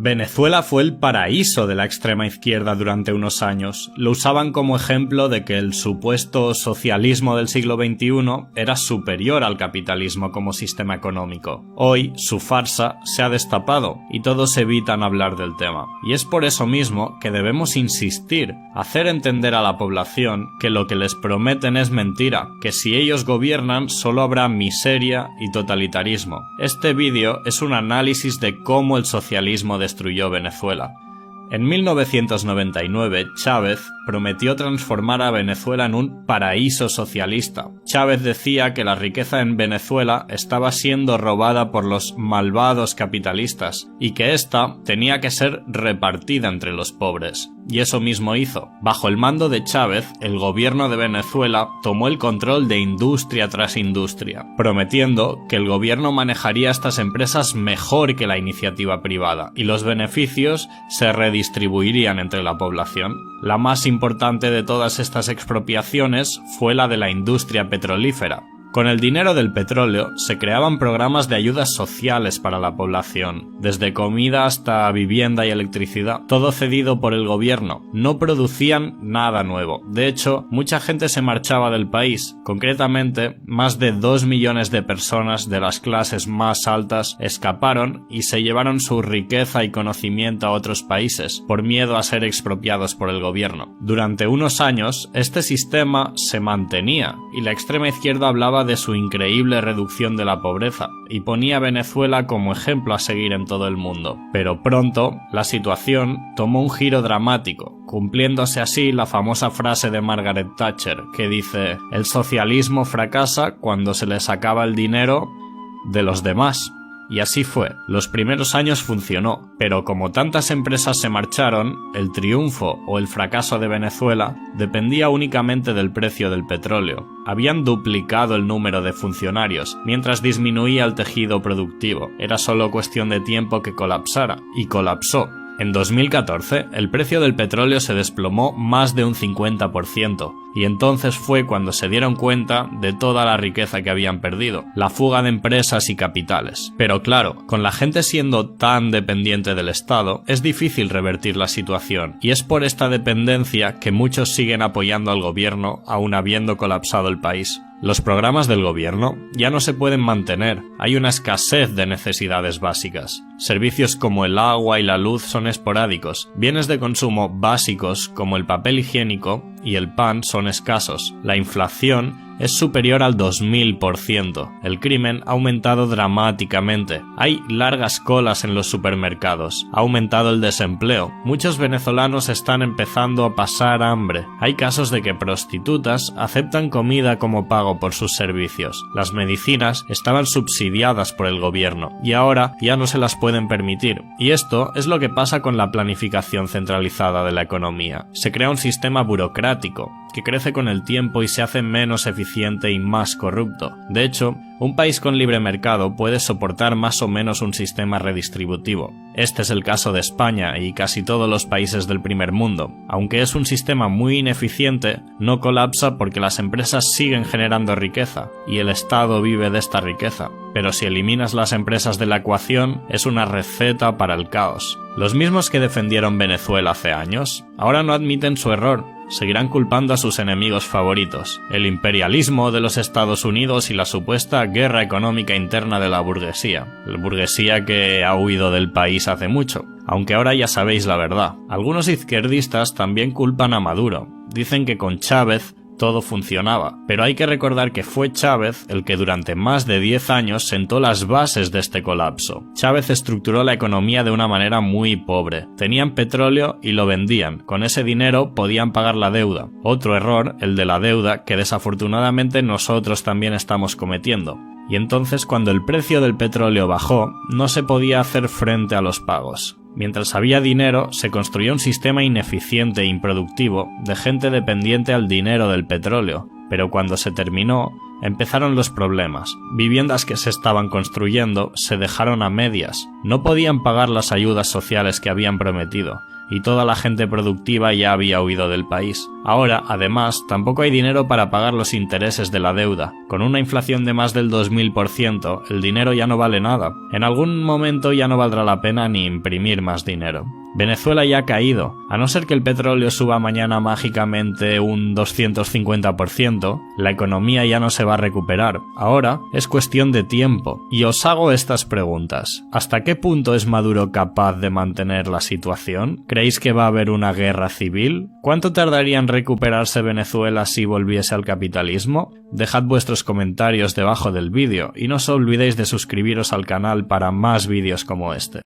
Venezuela fue el paraíso de la extrema izquierda durante unos años. Lo usaban como ejemplo de que el supuesto socialismo del siglo XXI era superior al capitalismo como sistema económico. Hoy, su farsa se ha destapado y todos evitan hablar del tema. Y es por eso mismo que debemos insistir, hacer entender a la población que lo que les prometen es mentira, que si ellos gobiernan solo habrá miseria y totalitarismo. Este vídeo es un análisis de cómo el socialismo destruyó Venezuela. En 1999, Chávez prometió transformar a Venezuela en un paraíso socialista. Chávez decía que la riqueza en Venezuela estaba siendo robada por los malvados capitalistas y que ésta tenía que ser repartida entre los pobres. Y eso mismo hizo. Bajo el mando de Chávez, el gobierno de Venezuela tomó el control de industria tras industria, prometiendo que el gobierno manejaría estas empresas mejor que la iniciativa privada y los beneficios se redistribuirían entre la población. La más importante de todas estas expropiaciones fue la de la industria petrolífera. Con el dinero del petróleo se creaban programas de ayudas sociales para la población, desde comida hasta vivienda y electricidad, todo cedido por el gobierno. No producían nada nuevo. De hecho, mucha gente se marchaba del país. Concretamente, más de 2 millones de personas de las clases más altas escaparon y se llevaron su riqueza y conocimiento a otros países, por miedo a ser expropiados por el gobierno. Durante unos años, este sistema se mantenía y la extrema izquierda hablaba de su increíble reducción de la pobreza y ponía a Venezuela como ejemplo a seguir en todo el mundo. Pero pronto, la situación tomó un giro dramático, cumpliéndose así la famosa frase de Margaret Thatcher, que dice: "El socialismo fracasa cuando se les acaba el dinero de los demás". Y así fue. Los primeros años funcionó, pero como tantas empresas se marcharon, el triunfo o el fracaso de Venezuela dependía únicamente del precio del petróleo. Habían duplicado el número de funcionarios, mientras disminuía el tejido productivo. Era solo cuestión de tiempo que colapsara, y colapsó. En 2014, el precio del petróleo se desplomó más de un 50%, y entonces fue cuando se dieron cuenta de toda la riqueza que habían perdido, la fuga de empresas y capitales. Pero claro, con la gente siendo tan dependiente del Estado, es difícil revertir la situación, y es por esta dependencia que muchos siguen apoyando al gobierno aun habiendo colapsado el país. Los programas del gobierno ya no se pueden mantener, hay una escasez de necesidades básicas. Servicios como el agua y la luz son esporádicos, bienes de consumo básicos como el papel higiénico y el pan son escasos. La inflación es superior al 2000%. El crimen ha aumentado dramáticamente. Hay largas colas en los supermercados. Ha aumentado el desempleo. Muchos venezolanos están empezando a pasar hambre. Hay casos de que prostitutas aceptan comida como pago por sus servicios. Las medicinas estaban subsidiadas por el gobierno y ahora ya no se las pueden permitir. Y esto es lo que pasa con la planificación centralizada de la economía. Se crea un sistema burocrático que crece con el tiempo y se hace menos eficiente y más corrupto. De hecho, un país con libre mercado puede soportar más o menos un sistema redistributivo. Este es el caso de España y casi todos los países del primer mundo. Aunque es un sistema muy ineficiente, no colapsa porque las empresas siguen generando riqueza y el Estado vive de esta riqueza. Pero si eliminas las empresas de la ecuación, es una receta para el caos. Los mismos que defendieron Venezuela hace años, ahora no admiten su error. Seguirán culpando a sus enemigos favoritos, el imperialismo de los Estados Unidos y la supuesta guerra económica interna de la burguesía que ha huido del país hace mucho, aunque ahora ya sabéis la verdad. Algunos izquierdistas también culpan a Maduro, dicen que con Chávez todo funcionaba, pero hay que recordar que fue Chávez el que durante más de 10 años sentó las bases de este colapso. Chávez estructuró la economía de una manera muy pobre. Tenían petróleo y lo vendían. Con ese dinero podían pagar la deuda. Otro error, el de la deuda, que desafortunadamente nosotros también estamos cometiendo. Y entonces, cuando el precio del petróleo bajó, no se podía hacer frente a los pagos. Mientras había dinero, se construyó un sistema ineficiente e improductivo de gente dependiente al dinero del petróleo, pero cuando se terminó, empezaron los problemas. Viviendas que se estaban construyendo se dejaron a medias, no podían pagar las ayudas sociales que habían prometido, y toda la gente productiva ya había huido del país. Ahora, además, tampoco hay dinero para pagar los intereses de la deuda. Con una inflación de más del 2000%, el dinero ya no vale nada. En algún momento ya no valdrá la pena ni imprimir más dinero. Venezuela ya ha caído. A no ser que el petróleo suba mañana mágicamente un 250%, la economía ya no se va a recuperar. Ahora es cuestión de tiempo. Y os hago estas preguntas. ¿Hasta qué punto es Maduro capaz de mantener la situación? ¿Creéis que va a haber una guerra civil? ¿Cuánto tardaría en recuperarse Venezuela si volviese al capitalismo? Dejad vuestros comentarios debajo del vídeo y no os olvidéis de suscribiros al canal para más vídeos como este.